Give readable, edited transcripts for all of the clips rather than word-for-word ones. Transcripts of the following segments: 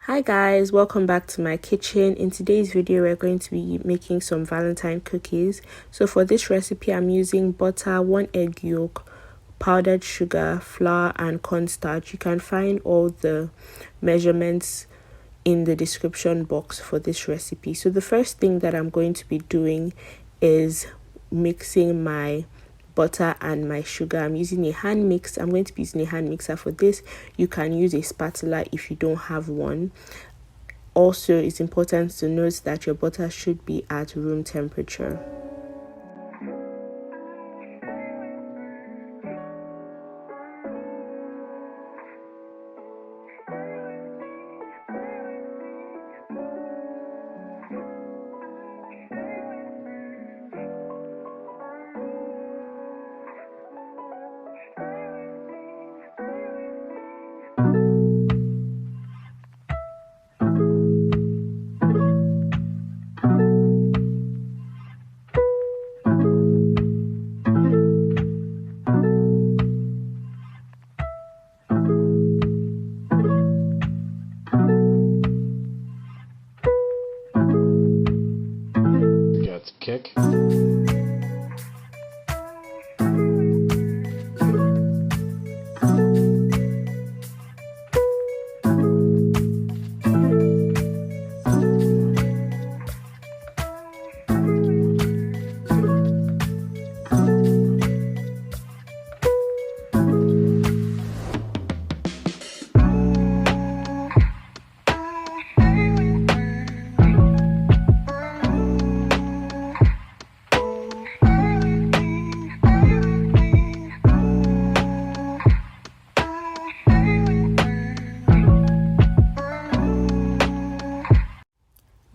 Hi guys, welcome back to my kitchen. In today's video we're going to be making some Valentine cookies. So for this recipe I'm using butter, 1 egg yolk, powdered sugar, flour and cornstarch. You can find all the measurements in the description box for this recipe. So the first thing that I'm going to be doing is mixing my butter and my sugar. I'm using a hand mix. I'm going to be using a hand mixer for this. You can use a spatula if you don't have one. Also, it's important to note that your butter should be at room temperature. Kick.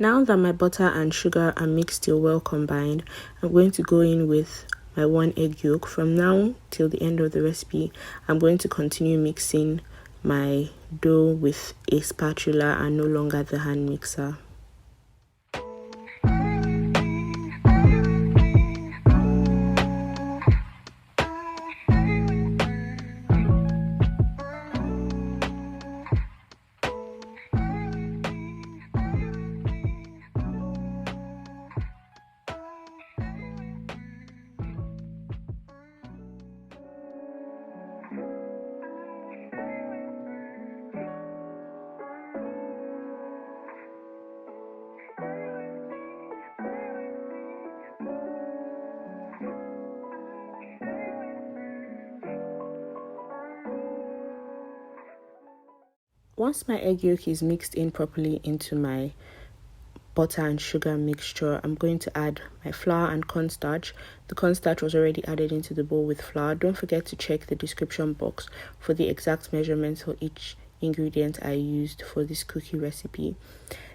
Now that my butter and sugar are mixed till well combined, I'm going to go in with my 1 egg yolk. From now till the end of the recipe, I'm going to continue mixing my dough with a spatula and no longer the hand mixer. Once my egg yolk is mixed in properly into my butter and sugar mixture, I'm going to add my flour and cornstarch. The cornstarch was already added into the bowl with flour. Don't forget to check the description box for the exact measurements for each ingredient I used for this cookie recipe.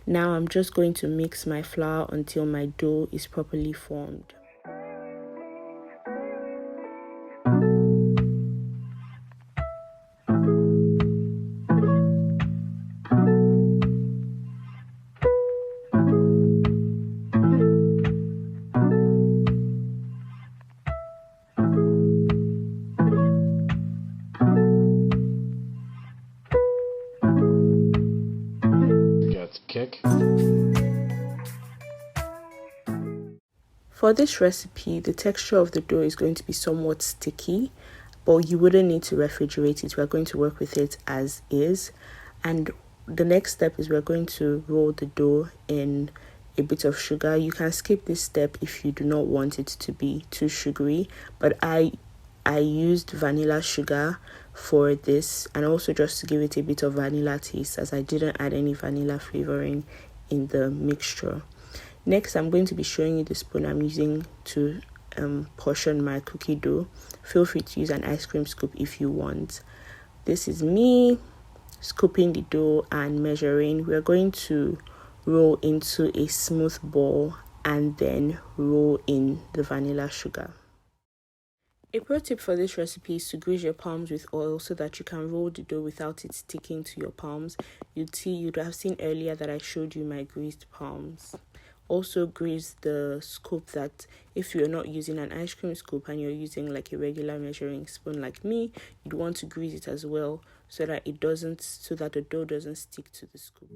Now I'm just going to mix my flour until my dough is properly formed. Kick. For this recipe, the texture of the dough is going to be somewhat sticky, but you wouldn't need to refrigerate it. We're going to work with it as is. And the next step is we're going to roll the dough in a bit of sugar. You can skip this step if you do not want it to be too sugary, but I used vanilla sugar for this, and also just to give it a bit of vanilla taste, as I didn't add any vanilla flavoring in the mixture. Next, I'm going to be showing you the spoon I'm using to portion my cookie dough. Feel free to use an ice cream scoop if you want. This is me scooping the dough and measuring. We're going to roll into a smooth ball and then roll in the vanilla sugar. A pro tip for this recipe is to grease your palms with oil so that you can roll the dough without it sticking to your palms. You'd have seen earlier that I showed you my greased palms. Also grease the scoop, that if you're not using an ice cream scoop and you're using like a regular measuring spoon like me, you'd want to grease it as well so that the dough doesn't stick to the scoop.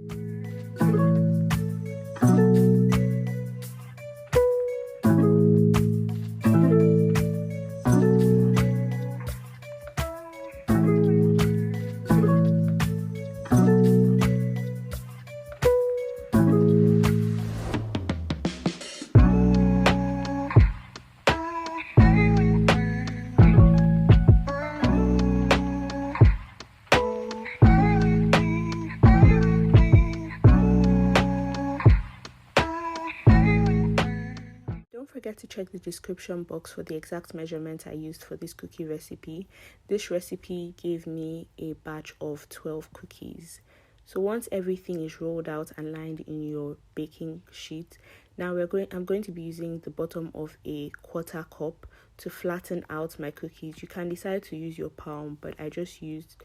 Don't forget to check the description box for the exact measurement I used for this cookie recipe. This recipe gave me a batch of 12 cookies. So once everything is rolled out and lined in your baking sheet, now I'm going to be using the bottom of a 1/4 cup to flatten out my cookies. You can decide to use your palm, but I just used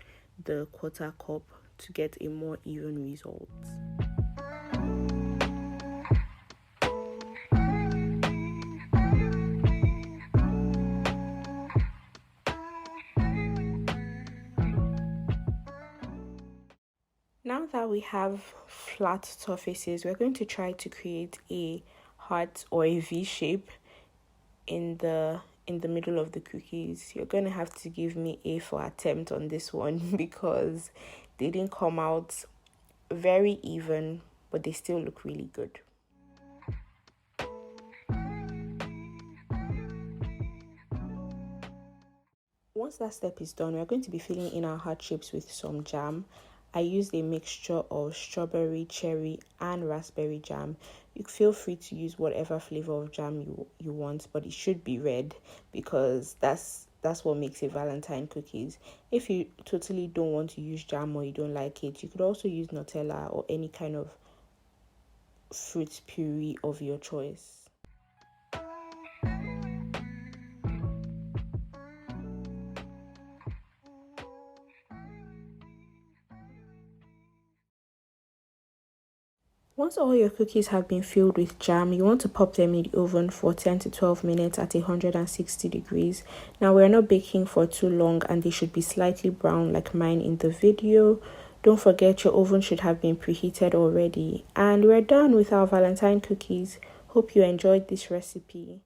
the 1/4 cup to get a more even result. Now that we have flat surfaces, we're going to try to create a heart or a V shape in the middle of the cookies. You're going to have to give me A for attempt on this one because they didn't come out very even, but they still look really good. Once that step is done, we're going to be filling in our heart shapes with some jam. I used a mixture of strawberry, cherry, and raspberry jam. You feel free to use whatever flavor of jam you want, but it should be red because that's what makes it Valentine cookies. If you totally don't want to use jam or you don't like it, you could also use Nutella or any kind of fruit puree of your choice. Once all your cookies have been filled with jam, you want to pop them in the oven for 10 to 12 minutes at 160 degrees. Now we're not baking for too long and they should be slightly brown like mine in the video. Don't forget your oven should have been preheated already. And we're done with our Valentine cookies. Hope you enjoyed this recipe.